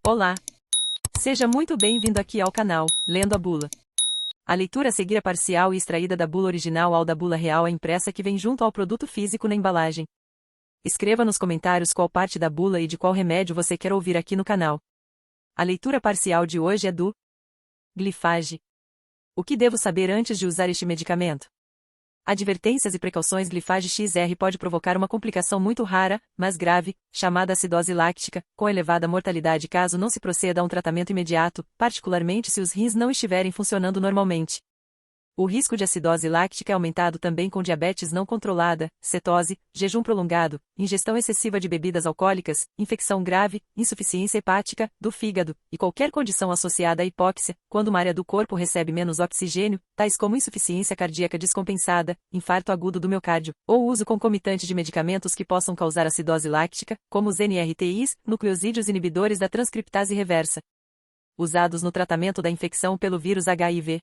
Olá! Seja muito bem-vindo aqui ao canal, Lendo a Bula. A leitura a seguir é parcial e extraída da bula original ao da bula real impressa que vem junto ao produto físico na embalagem. Escreva nos comentários qual parte da bula e de qual remédio você quer ouvir aqui no canal. A leitura parcial de hoje é do Glifage. O que devo saber antes de usar este medicamento? Advertências e precauções. Glifage XR pode provocar uma complicação muito rara, mas grave, chamada acidose láctica, com elevada mortalidade caso não se proceda a um tratamento imediato, particularmente se os rins não estiverem funcionando normalmente. O risco de acidose láctica é aumentado também com diabetes não controlada, cetose, jejum prolongado, ingestão excessiva de bebidas alcoólicas, infecção grave, insuficiência hepática, do fígado, e qualquer condição associada à hipóxia, quando uma área do corpo recebe menos oxigênio, tais como insuficiência cardíaca descompensada, infarto agudo do miocárdio, ou uso concomitante de medicamentos que possam causar acidose láctica, como os NRTIs, nucleosídeos inibidores da transcriptase reversa, usados no tratamento da infecção pelo vírus HIV.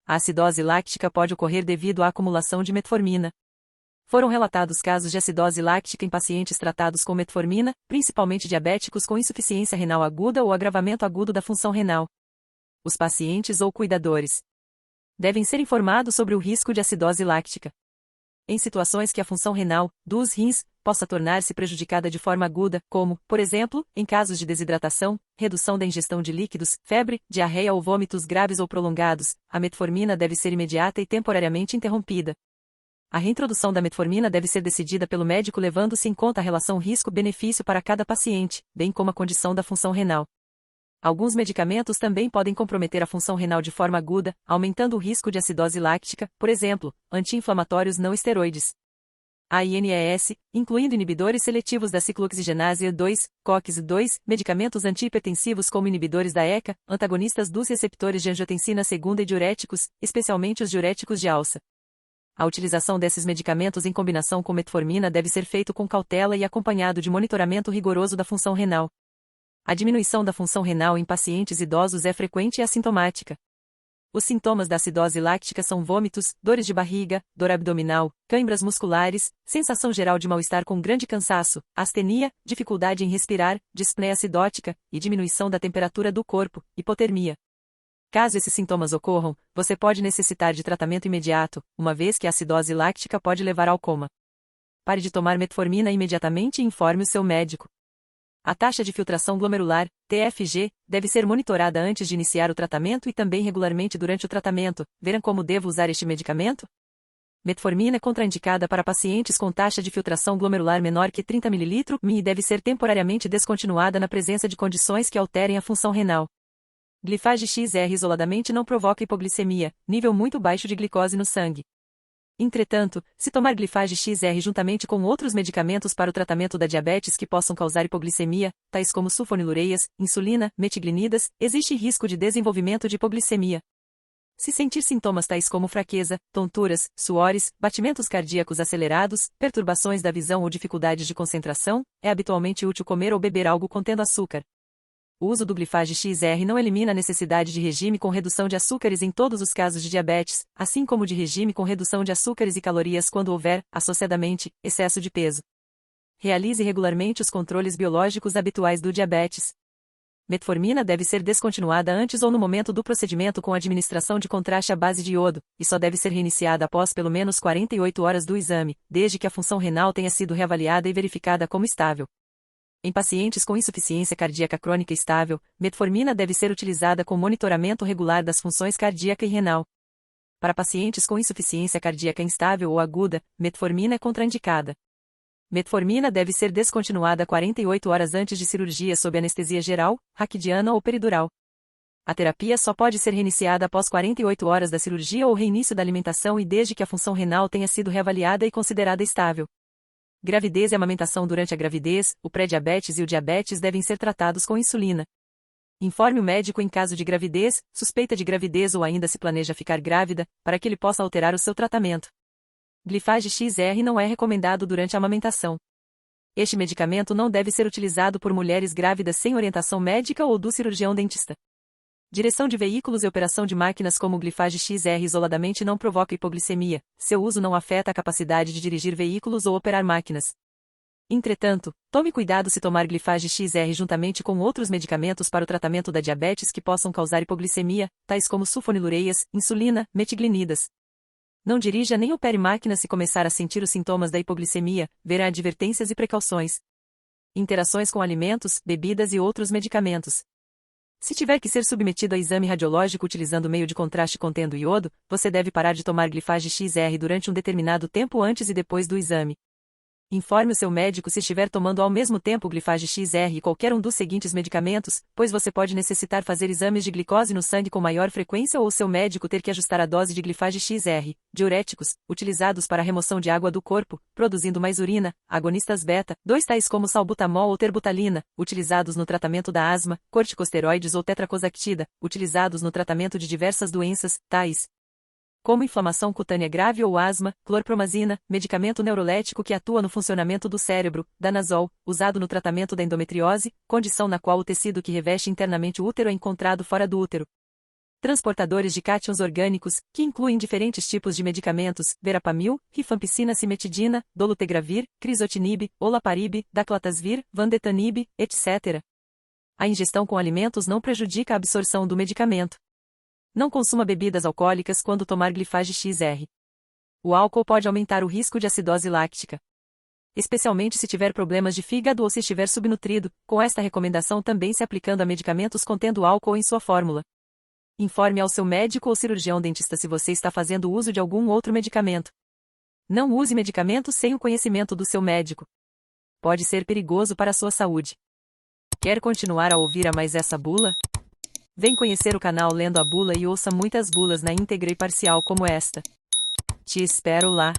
A acidose láctica pode ocorrer devido à acumulação de metformina. Foram relatados casos de acidose láctica em pacientes tratados com metformina, principalmente diabéticos com insuficiência renal aguda ou agravamento agudo da função renal. Os pacientes ou cuidadores devem ser informados sobre o risco de acidose láctica. Em situações que a função renal, dos rins, possa tornar-se prejudicada de forma aguda, como, por exemplo, em casos de desidratação, redução da ingestão de líquidos, febre, diarreia ou vômitos graves ou prolongados, a metformina deve ser imediata e temporariamente interrompida. A reintrodução da metformina deve ser decidida pelo médico levando-se em conta a relação risco-benefício para cada paciente, bem como a condição da função renal. Alguns medicamentos também podem comprometer a função renal de forma aguda, aumentando o risco de acidose láctica, por exemplo, anti-inflamatórios não esteroides. AINES, incluindo inibidores seletivos da ciclooxigenase E2, COX-2, medicamentos antihipertensivos como inibidores da ECA, antagonistas dos receptores de angiotensina II e diuréticos, especialmente os diuréticos de alça. A utilização desses medicamentos em combinação com metformina deve ser feito com cautela e acompanhado de monitoramento rigoroso da função renal. A diminuição da função renal em pacientes idosos é frequente e assintomática. Os sintomas da acidose láctica são vômitos, dores de barriga, dor abdominal, câimbras musculares, sensação geral de mal-estar com grande cansaço, astenia, dificuldade em respirar, dispneia acidótica e diminuição da temperatura do corpo, hipotermia. Caso esses sintomas ocorram, você pode necessitar de tratamento imediato, uma vez que a acidose láctica pode levar ao coma. Pare de tomar metformina imediatamente e informe o seu médico. A taxa de filtração glomerular, TFG, deve ser monitorada antes de iniciar o tratamento e também regularmente durante o tratamento. Verão como devo usar este medicamento? Metformina é contraindicada para pacientes com taxa de filtração glomerular menor que 30 ml e deve ser temporariamente descontinuada na presença de condições que alterem a função renal. Glifage XR isoladamente não provoca hipoglicemia, nível muito baixo de glicose no sangue. Entretanto, se tomar Glifage XR juntamente com outros medicamentos para o tratamento da diabetes que possam causar hipoglicemia, tais como sulfonilureias, insulina, metiglinidas, existe risco de desenvolvimento de hipoglicemia. Se sentir sintomas tais como fraqueza, tonturas, suores, batimentos cardíacos acelerados, perturbações da visão ou dificuldades de concentração, é habitualmente útil comer ou beber algo contendo açúcar. O uso do Glifage XR não elimina a necessidade de regime com redução de açúcares em todos os casos de diabetes, assim como de regime com redução de açúcares e calorias quando houver, associadamente, excesso de peso. Realize regularmente os controles biológicos habituais do diabetes. Metformina deve ser descontinuada antes ou no momento do procedimento com administração de contraste à base de iodo, e só deve ser reiniciada após pelo menos 48 horas do exame, desde que a função renal tenha sido reavaliada e verificada como estável. Em pacientes com insuficiência cardíaca crônica estável, metformina deve ser utilizada com monitoramento regular das funções cardíaca e renal. Para pacientes com insuficiência cardíaca instável ou aguda, metformina é contraindicada. Metformina deve ser descontinuada 48 horas antes de cirurgia sob anestesia geral, raquidiana ou peridural. A terapia só pode ser reiniciada após 48 horas da cirurgia ou reinício da alimentação e desde que a função renal tenha sido reavaliada e considerada estável. Gravidez e amamentação. Durante a gravidez, o pré-diabetes e o diabetes devem ser tratados com insulina. Informe o médico em caso de gravidez, suspeita de gravidez ou ainda se planeja ficar grávida, para que ele possa alterar o seu tratamento. Glifage XR não é recomendado durante a amamentação. Este medicamento não deve ser utilizado por mulheres grávidas sem orientação médica ou do cirurgião dentista. Direção de veículos e operação de máquinas. Como o Glifage XR isoladamente não provoca hipoglicemia, seu uso não afeta a capacidade de dirigir veículos ou operar máquinas. Entretanto, tome cuidado se tomar Glifage XR juntamente com outros medicamentos para o tratamento da diabetes que possam causar hipoglicemia, tais como sulfonilureias, insulina, metiglinidas. Não dirija nem opere máquina se começar a sentir os sintomas da hipoglicemia, verá advertências e precauções. Interações com alimentos, bebidas e outros medicamentos. Se tiver que ser submetido a exame radiológico utilizando meio de contraste contendo iodo, você deve parar de tomar Glifage XR durante um determinado tempo antes e depois do exame. Informe o seu médico se estiver tomando ao mesmo tempo Glifage XR e qualquer um dos seguintes medicamentos, pois você pode necessitar fazer exames de glicose no sangue com maior frequência ou seu médico ter que ajustar a dose de Glifage XR. Diuréticos, utilizados para a remoção de água do corpo, produzindo mais urina, agonistas beta, 2 tais como salbutamol ou terbutalina, utilizados no tratamento da asma, corticosteroides ou tetracoxatida, utilizados no tratamento de diversas doenças, tais como inflamação cutânea grave ou asma, clorpromazina, medicamento neurolético que atua no funcionamento do cérebro, danazol, usado no tratamento da endometriose, condição na qual o tecido que reveste internamente o útero é encontrado fora do útero. Transportadores de cátions orgânicos, que incluem diferentes tipos de medicamentos, verapamil, rifampicina cimetidina, dolutegravir, crisotinib, olaparib, daclatasvir, vandetanib, etc. A ingestão com alimentos não prejudica a absorção do medicamento. Não consuma bebidas alcoólicas quando tomar Glifage XR. O álcool pode aumentar o risco de acidose láctica. Especialmente se tiver problemas de fígado ou se estiver subnutrido, com esta recomendação também se aplicando a medicamentos contendo álcool em sua fórmula. Informe ao seu médico ou cirurgião dentista se você está fazendo uso de algum outro medicamento. Não use medicamentos sem o conhecimento do seu médico. Pode ser perigoso para a sua saúde. Quer continuar a ouvir a mais essa bula? Vem conhecer o canal Lendo a Bula e ouça muitas bulas na íntegra e parcial como esta. Te espero lá.